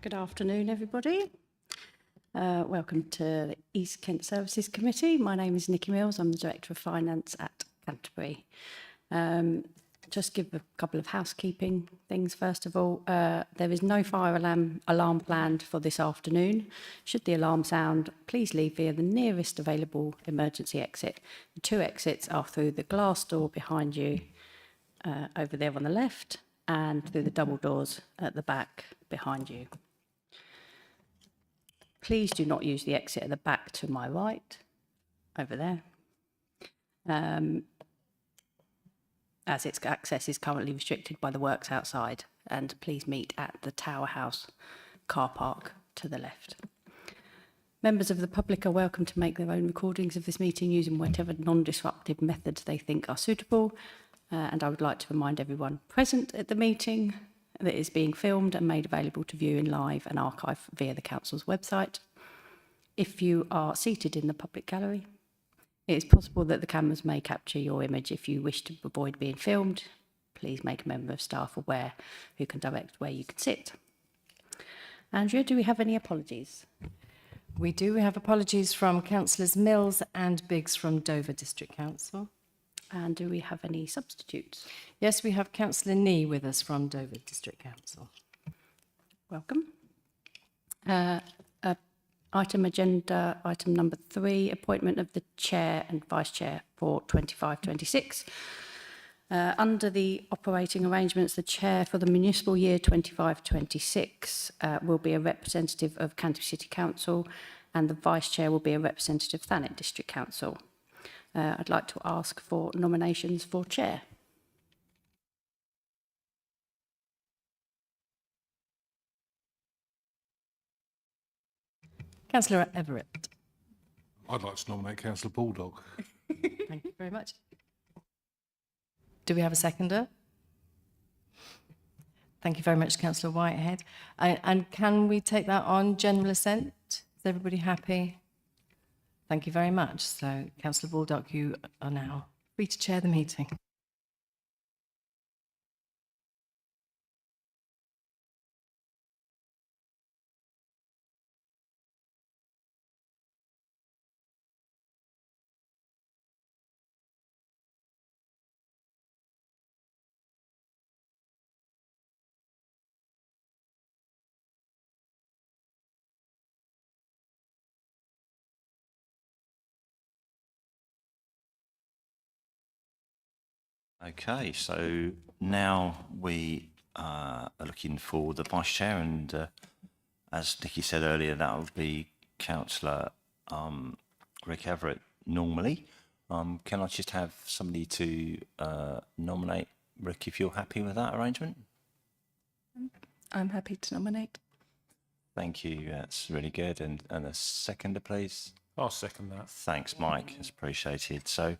Good afternoon, everybody. Welcome to the East Kent Services Committee. My name is Nikki Mills. I'm the Director of Finance at Canterbury. Just give a couple of housekeeping things. First of all, there is no fire alarm planned for this afternoon. Should the alarm sound, please leave via the nearest available emergency exit. The two exits are through the glass door behind you, over there on the left, and through the double doors at the back behind you. Please do not use the exit at the back to my right, over there, as its access is currently restricted by the works outside, and please meet at the Tower House car park to the left. Members of the public are welcome to make their own recordings of this meeting using whatever non-disruptive methods they think are suitable, and I would like to remind everyone present at the meeting that is being filmed and made available to view in live and archive via the council's website. If you are seated in the public gallery, it is possible that the cameras may capture your image. If you wish to avoid being filmed, please make a member of staff aware who can direct where you can sit. Andrea, do we have any apologies? We do. We have apologies from Councillors Mills and Biggs from Dover District Council. And do we have any substitutes? Yes, we have Councillor Nee with us from Dover District Council. Welcome. Agenda item number 3, appointment of the chair and vice chair for 25-26. Under the operating arrangements, the chair for the municipal year 25-26 will be a representative of Canterbury City Council, and the vice chair will be a representative of Thanet District Council. I'd like to ask for nominations for chair. Councillor Everett. I'd like to nominate Councillor Bulldog. Thank you very much. Do we have a seconder? Thank you very much, Councillor Whitehead. And can we take that on general assent? Is everybody happy? Thank you very much. So, Councillor Bulldog, you are now free to chair the meeting. Okay, so now we are looking for the vice chair, and as Nikki said earlier, that would be Councillor Rick Everett normally. Can I just have somebody to nominate Rick, if you're happy with that arrangement? I'm happy to nominate. Thank you, that's really good. And a seconder, please. I'll second that. Thanks, Mike, it's appreciated. So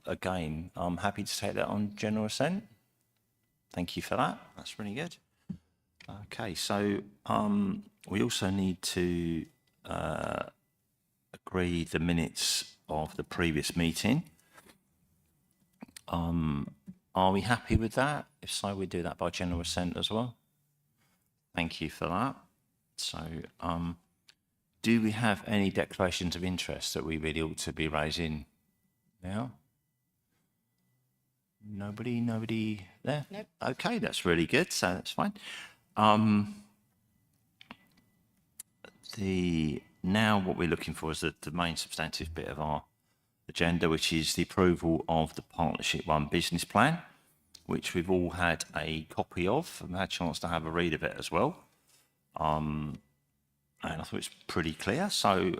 again, I'm happy to take that on general assent. Thank you for that. That's really good. Okay, so we also need to agree the minutes of the previous meeting. Are we happy with that? If so, we do that by general assent as well. Thank you for that. So do we have any declarations of interest that we really ought to be raising now? Nobody there? Nope. Okay, that's really good, so that's fine. Now what we're looking for is the main substantive bit of our agenda, which is the approval of the Partnership 1 business plan, which we've all had a copy of and had a chance to have a read of it as well. And I thought it's pretty clear. So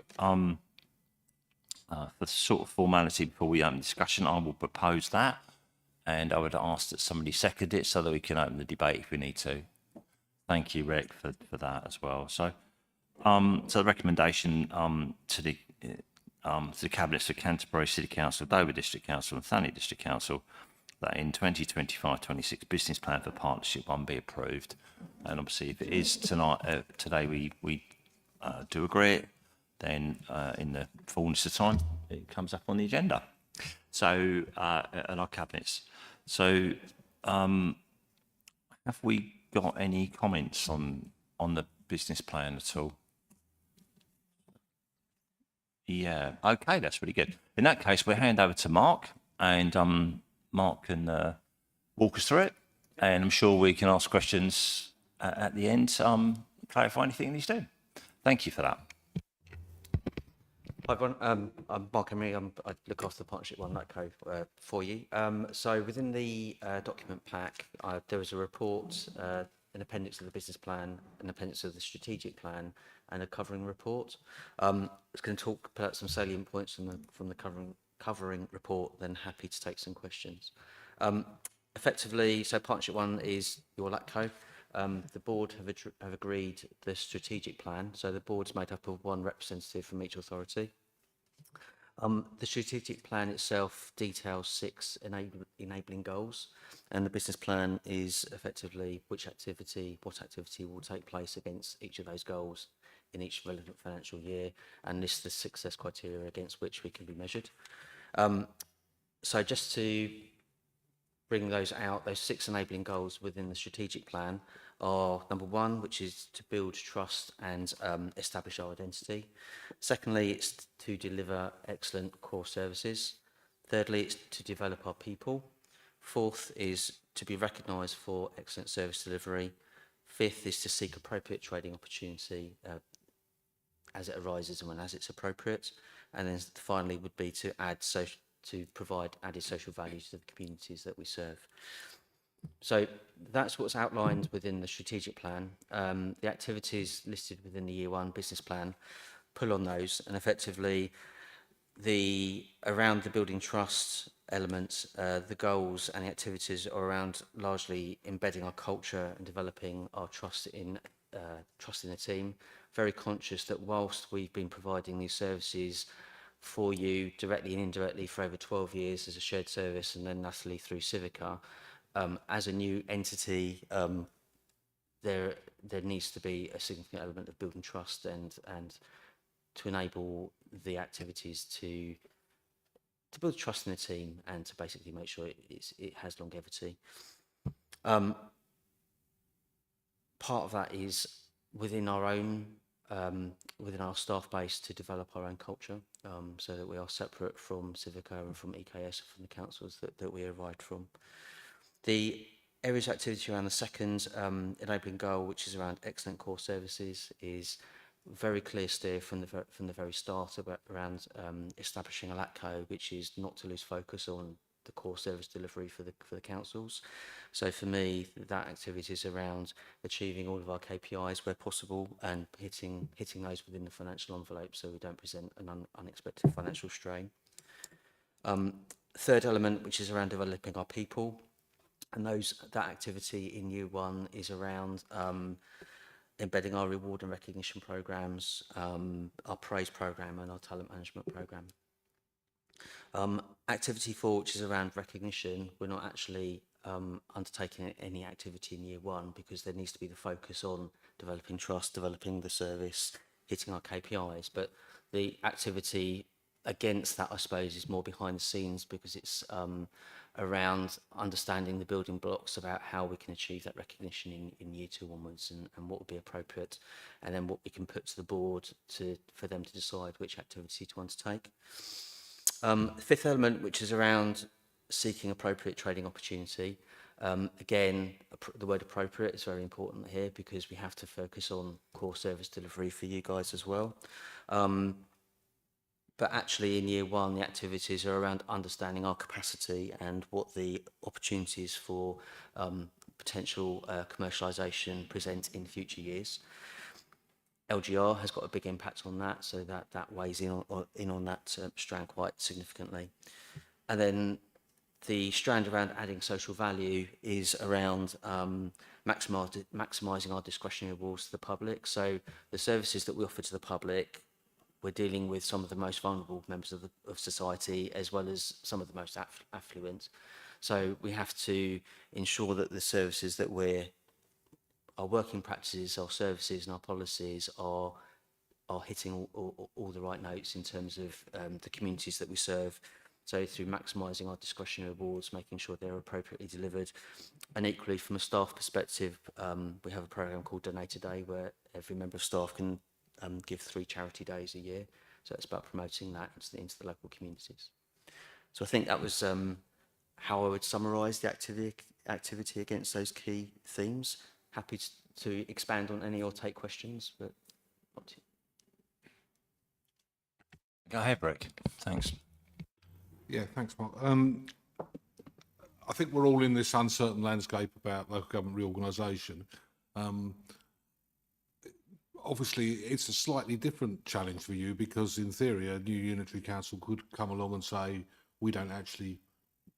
for sort of formality before we open discussion, I will propose that, and I would ask that somebody second it so that we can open the debate if we need to. Thank you, Rick, for that as well. So, so the recommendation to the cabinets of Canterbury City Council, Dover District Council, and Thanet District Council that in 2025-26 business plan for Partnership 1 be approved. And obviously, if it is today we do agree it, then in the fullness of time, it comes up on the agenda. So, and our cabinets. So, have we got any comments on on the business plan at all? Yeah, okay, that's really good. In that case, we'll hand over to Mark, and Mark can walk us through it, and I'm sure we can ask questions at the end, clarify anything he's doing. Thank you for that. Hi everyone, I'm Mark Emery. I look after the Partnership One Nutco for you. So within the document pack, there was a report, an appendix of the business plan, an appendix of the strategic plan, and a covering report. I was going to talk about some salient points from the covering report, then happy to take some questions. Effectively, so Partnership One is your LATCO. The board have agreed the strategic plan, so the board's made up of one representative from each authority. The strategic plan itself details 6 enabling goals, and the business plan is effectively what activity will take place against each of those goals in each relevant financial year, and lists the success criteria against which we can be measured. So just to bring those out, those 6 enabling goals within the strategic plan are number 1, which is to build trust and establish our identity. Secondly, it's to deliver excellent core services. Thirdly, it's to develop our people. Fourth is to be recognised for excellent service delivery. Fifth is to seek appropriate trading opportunity as it arises and when as it's appropriate. And then finally would be to provide added social value to the communities that we serve. So that's what's outlined within the strategic plan. The activities listed within the year 1 business plan pull on those, and effectively around the building trust element, the goals and the activities are around largely embedding our culture and developing our trust in the team. Very conscious that whilst we've been providing these services for you directly and indirectly for over 12 years as a shared service, and then lastly through Civica, as a new entity, there needs to be a significant element of building trust and to enable the activities to build trust in the team and to basically make sure it has longevity. Part of that is within our staff base to develop our own culture, so that we are separate from Civica and from EKS, from the councils that we arrived from. The areas of activity around the second enabling goal, which is around excellent core services, is very clear steer from the very start around establishing a LATCO, which is not to lose focus on the core service delivery for the councils. So for me, that activity is around achieving all of our KPIs where possible and hitting those within the financial envelope, so we don't present an unexpected financial strain. Third element, which is around developing our people, and that activity in year 1 is around embedding our reward and recognition programs, our praise program, and our talent management program. Activity 4, which is around recognition, we're not actually undertaking any activity in year 1 because there needs to be the focus on developing trust, developing the service, hitting our KPIs. But the activity against that, I suppose, is more behind the scenes because it's around understanding the building blocks about how we can achieve that recognition in year 2 onwards, and what would be appropriate, and then what we can put to the board for them to decide which activity to undertake. The fifth element, which is around seeking appropriate trading opportunity. Again, the word appropriate is very important here because we have to focus on core service delivery for you guys as well. But actually in year 1, the activities are around understanding our capacity and what the opportunities for potential commercialisation present in future years. LGR has got a big impact on that, so that weighs in on that strand quite significantly. And then the strand around adding social value is around maximising our discretionary rewards to the public. So the services that we offer to the public, we're dealing with some of the most vulnerable members of society, as well as some of the most affluent. So we have to ensure that the services that our working practices, our services and our policies are hitting all the right notes in terms of the communities that we serve, So through maximising our discretionary awards, making sure they're appropriately delivered. And equally, from a staff perspective, we have a programme called Donate a Day where every member of staff can give 3 charity days a year. So it's about promoting that into the local communities. So I think that was how I would summarise the activity against those key themes. Happy to expand on any or take questions, but up to you. Go ahead, Rick. Thanks. Yeah, thanks, Mark. I think we're all in this uncertain landscape about local government reorganisation. Obviously, it's a slightly different challenge for you because, in theory, a new unitary council could come along and say, we don't actually,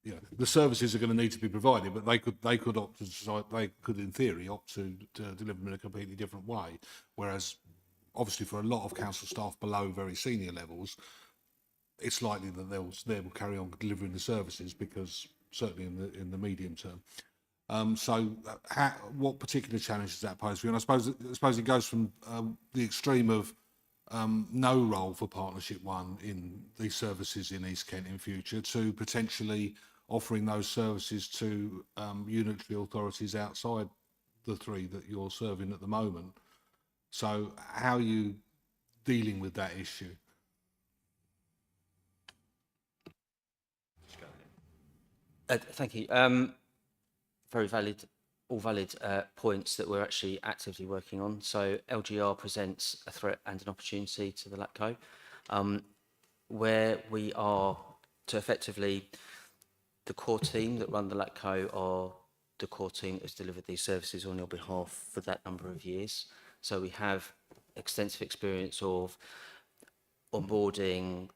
you know, the services are going to need to be provided, but they could opt to decide, they could, in theory, opt to deliver them in a completely different way. Whereas, obviously, for a lot of council staff below very senior levels, it's likely that they will carry on delivering the services because certainly in the medium term. What particular challenges does that pose for you? And I suppose it goes from the extreme of no role for Partnership One in these services in East Kent in future to potentially offering those services to unitary authorities outside the 3 that you're serving at the moment. So how are you dealing with that issue? Thank you. Very valid, all valid points that we're actually actively working on. So LGR presents a threat and an opportunity to the LATCO, where we are to effectively, the core team that run the LATCO are the core team that has delivered these services on your behalf for that number of years. So we have extensive experience of onboarding,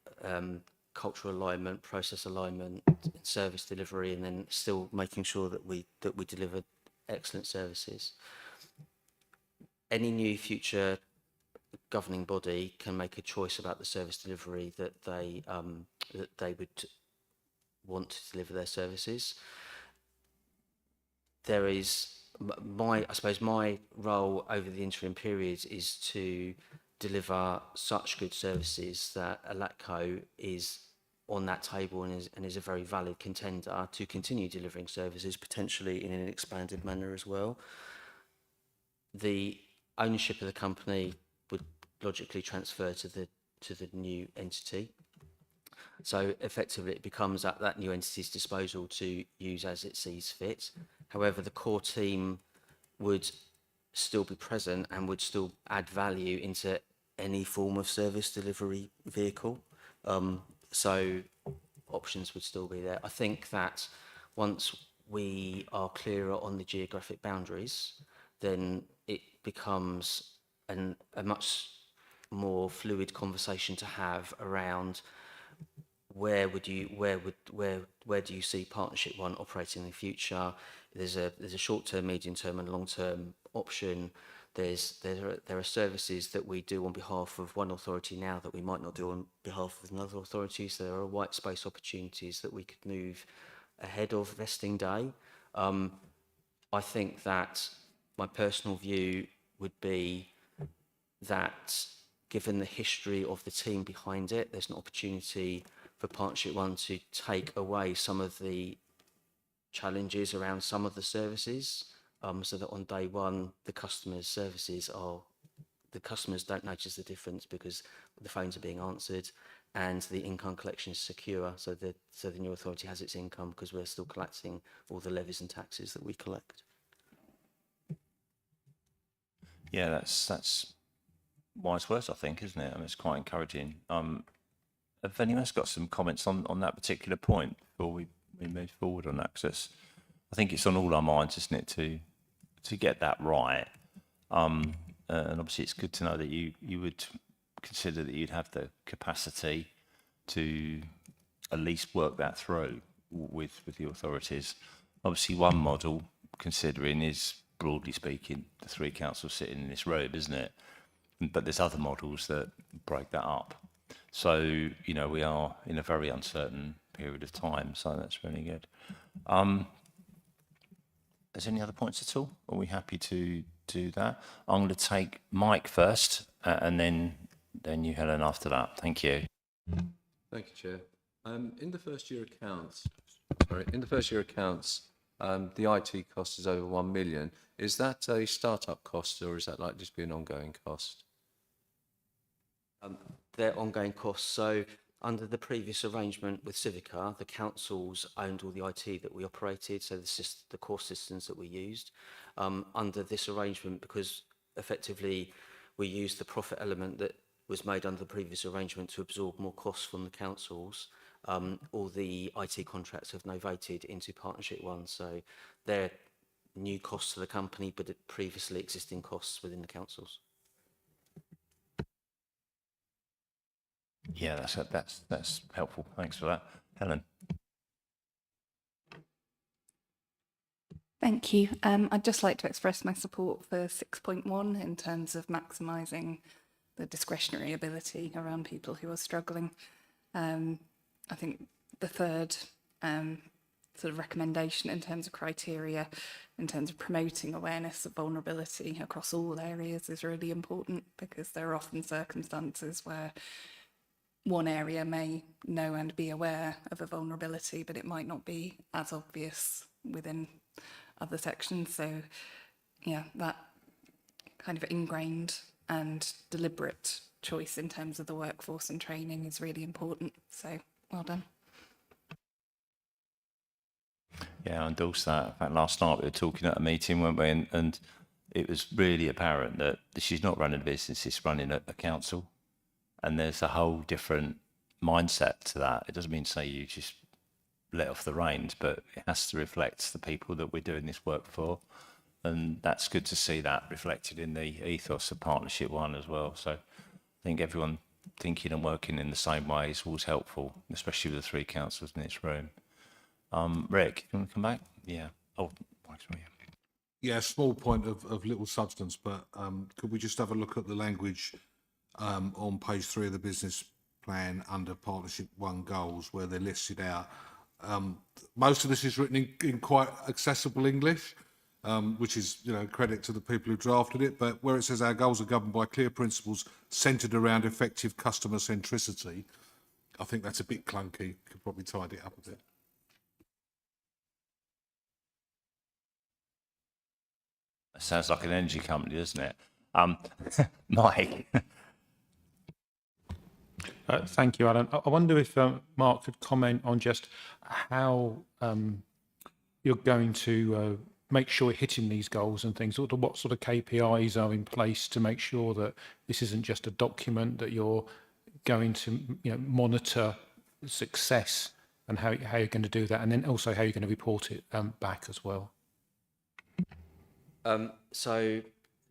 cultural alignment, process alignment, service delivery, and then still making sure that we deliver excellent services. Any new future governing body can make a choice about the service delivery that they would want to deliver their services. There is I suppose my role over the interim period is to deliver such good services that a LATCO is on that table and is a very valid contender to continue delivering services, potentially in an expanded manner as well. The ownership of the company would logically transfer to the new entity. So effectively it becomes at that new entity's disposal to use as it sees fit. However, the core team would still be present and would still add value into any form of service delivery vehicle. So options would still be there. I think that once we are clearer on the geographic boundaries, then it becomes a much more fluid conversation to have around where do you see Partnership One operating in the future? There's a short-term, medium-term, and long-term option. There are services that we do on behalf of one authority now that we might not do on behalf of another authority. So there are white space opportunities that we could move ahead of vesting day. I think that my personal view would be that given the history of the team behind it, there's an opportunity for Partnership One to take away some of the challenges around some of the services, so that on day one, the customers' services the customers don't notice the difference because the phones are being answered and the income collection is secure, so the new authority has its income because we're still collecting all the levies and taxes that we collect. Yeah, that's wise words, I think, isn't it? I mean, it's quite encouraging. Have anyone else got some comments on that particular point before we move forward on that? Because I think it's on all our minds, isn't it, to get that right. And obviously it's good to know that you would consider that you'd have the capacity to at least work that through with the authorities. Obviously one model considering is, broadly speaking, the 3 councils sitting in this room, isn't it? But there's other models that break that up. So, you know, we are in a very uncertain period of time, so that's really good. Is there any other points at all? Are we happy to do that? I'm going to take Mike first, and then you, Helen, after that. Thank you. Thank you, Chair. In the first year accounts, the IT cost is over 1 million. Is that a startup cost or is that like just be an ongoing cost? They're ongoing costs. So under the previous arrangement with Civica, the councils owned all the IT that we operated, so the core systems that we used. Under this arrangement, because effectively we used the profit element that was made under the previous arrangement to absorb more costs from the councils, all the IT contracts have novated into Partnership One. So they're new costs to the company, but previously existing costs within the councils. Yeah, that's helpful. Thanks for that. Helen? Thank you. I'd just like to express my support for 6.1 in terms of maximising the discretionary ability around people who are struggling. I think the third sort of recommendation in terms of criteria, in terms of promoting awareness of vulnerability across all areas is really important, because there are often circumstances where one area may know and be aware of a vulnerability, but it might not be as obvious within other sections. So yeah, that kind of ingrained and deliberate choice in terms of the workforce and training is really important. So well done. Yeah, I endorse that. In fact, last night we were talking at a meeting, weren't we? And it was really apparent that she's not running a business, she's running a council. And there's a whole different mindset to that. It doesn't mean to say you just let off the reins, but it has to reflect the people that we're doing this work for. And that's good to see that reflected in the ethos of Partnership One as well. So I think everyone thinking and working in the same way is always helpful, especially with the three councillors in this room. Rick, you want to come back? Yeah. Oh, sorry. Yeah, small point of little substance, but could we just have a look at the language on page 3 of the business plan under Partnership One goals, where they're listed out? Most of this is written in quite accessible English, which is, credit to the people who drafted it. But where it says our goals are governed by clear principles centred around effective customer centricity, I think that's a bit clunky. Could probably tidy it up a bit. Sounds like an energy company, doesn't it? Mike. Thank you, Alan. I wonder if Mark could comment on just how you're going to make sure you're hitting these goals and things. What sort of KPIs are in place to make sure that this isn't just a document, that you're going to monitor success, and how you're going to do that, and then also how you're going to report it back as well. So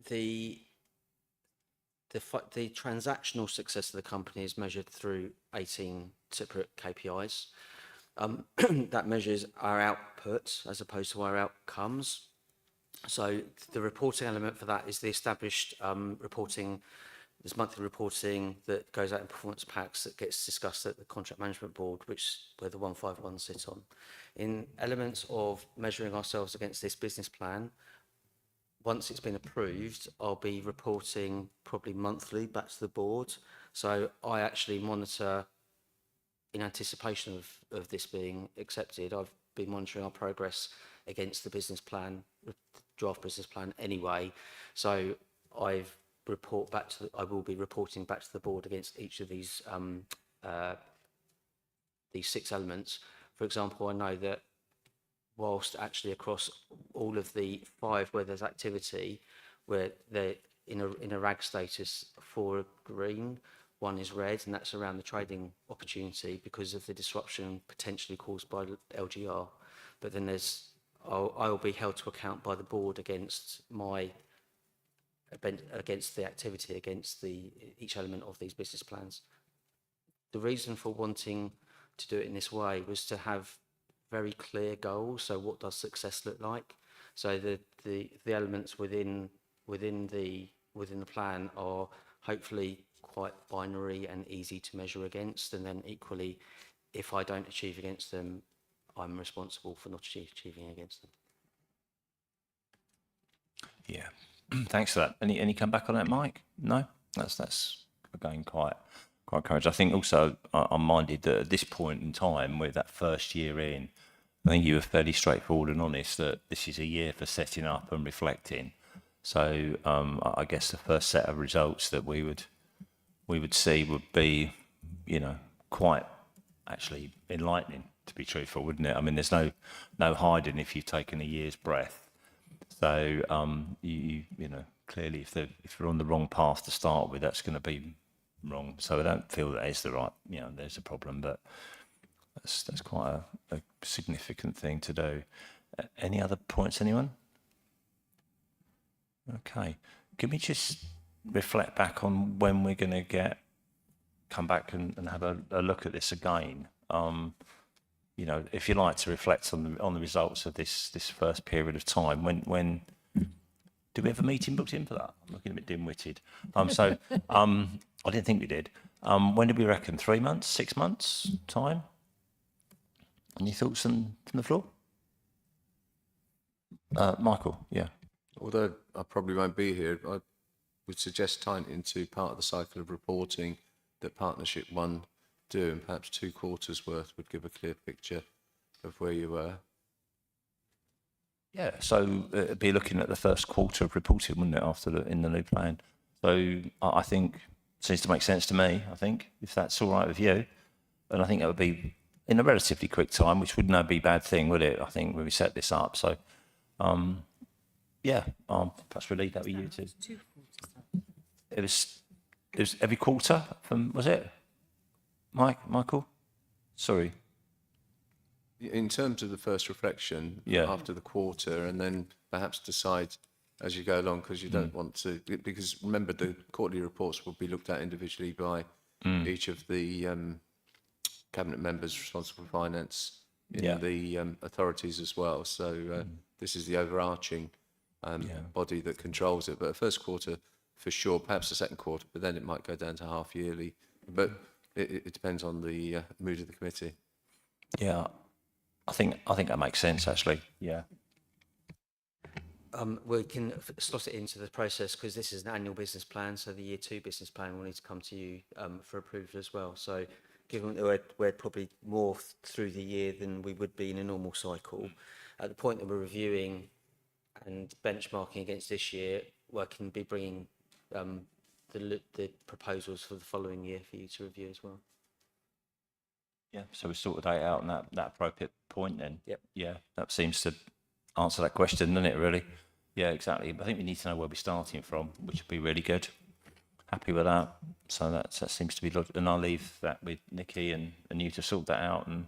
the transactional success of the company is measured through 18 separate KPIs. That measures our output as opposed to our outcomes. So the reporting element for that is the established reporting. There's monthly reporting that goes out in performance packs that gets discussed at the contract management board, where the 151 sits on. In elements of measuring ourselves against this business plan, once it's been approved, I'll be reporting probably monthly back to the board. So I actually monitor, in anticipation of this being accepted, I've been monitoring our progress against the business plan, draft business plan anyway. So I will be reporting back to the board against each of these 6 elements. For example, I know that whilst actually across all of the 5 where there's activity, where they're in a RAG status, 4 are green, 1 is red, and that's around the trading opportunity because of the disruption potentially caused by LGR. But then I'll be held to account by the board against the activity, against each element of these business plans. The reason for wanting to do it in this way was to have very clear goals. So what does success look like? So the elements within the plan are hopefully quite binary and easy to measure against, and then equally, if I don't achieve against them, I'm responsible for not achieving against them. Yeah, thanks for that. Any come back on that, Mike? No, that's going quite quite encouraged. I think also I'm minded that at this point in time, with that first year in, I think you were fairly straightforward and honest that this is a year for setting up and reflecting. So I guess the first set of results that we would see would be, you know, quite actually enlightening, to be truthful, wouldn't it? I mean, there's no hiding if you've taken a year's breath. So you know, clearly if you're on the wrong path to start with, that's going to be wrong. So I don't feel that is the right, you know, there's a problem, but that's quite a significant thing to do. Any other points, anyone? Okay. Can we just reflect back on when we're going to come back and have a look at this again? You know, if you like to reflect on the results of this first period of time, when do we have a meeting booked in for that? I'm looking a bit dim-witted. I didn't think we did. When did we reckon? 3 months, 6 months time? Any thoughts from the floor? Michael, yeah. Although I probably won't be here, I would suggest tying it into part of the cycle of reporting that Partnership 1 do, and perhaps 2 quarters worth would give a clear picture of where you were. Yeah, so it'd be looking at the first quarter of reporting, wouldn't it, in the new plan? So I think seems to make sense to me, I think, if that's all right with you. And I think that would be in a relatively quick time, which would not be a bad thing, would it? I think when we set this up. So, yeah, perhaps we'll leave that with you too. It was every quarter from, was it? Michael? Sorry. In terms of the first reflection, Yeah. after the quarter, and then perhaps decide as you go along, because you don't want to, because remember the quarterly reports will be looked at individually by each of the cabinet members responsible for finance in the authorities as well. So this is the overarching body that controls it. But a first quarter for sure, perhaps the second quarter, but then it might go down to half yearly. But it depends on the mood of the committee. Yeah, I think that makes sense actually. Yeah. We can slot it into the process because this is an annual business plan, so the year 2 business plan will need to come to you for approval as well. So given that we're probably more through the year than we would be in a normal cycle, at the point that we're reviewing and benchmarking against this year, we can be bringing the proposals for the following year for you to review as well. Yeah, so we sort of date out on that appropriate point then. Yep. Yeah, that seems to answer that question, doesn't it, really? Yeah, exactly. I think we need to know where we're starting from, which would be really good. Happy with that. So that seems to be, and I'll leave that with Nikki and you to sort that out and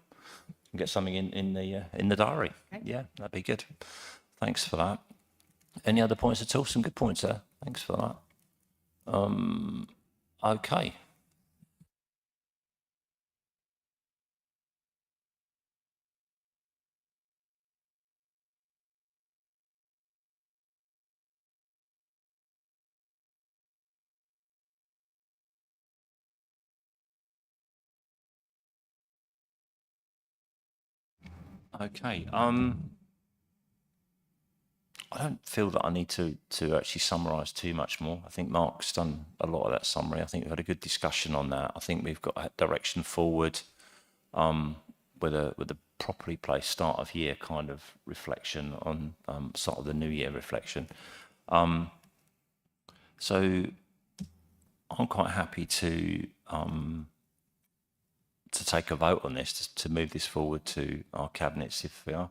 get something in the diary. Okay. Yeah, that'd be good. Thanks for that. Any other points at all? Some good points there. Thanks for that. Okay. Okay. I don't feel that I need to actually summarise too much more. I think Mark's done a lot of that summary. I think we've had a good discussion on that. I think we've got a direction forward with a properly placed start of year kind of reflection on sort of the new year reflection. So I'm quite happy to take a vote on this, to move this forward to our cabinets if we are.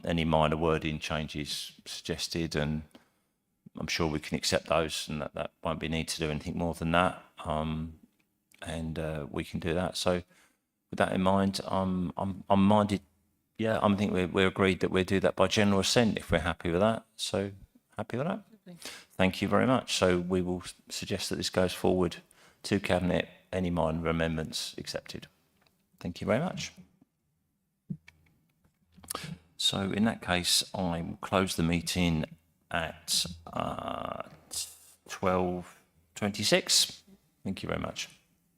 Any minor wording changes suggested, and I'm sure we can accept those, and that won't be need to do anything more than that. And we can do that. So with that in mind, I'm minded. Yeah, I think we're agreed that we'll do that by general assent if we're happy with that. So happy with that? Thank you very much. So we will suggest that this goes forward to Cabinet. Any minor amendments accepted. Thank you very much. So in that case, I will close the meeting at 12:26. Thank you very much.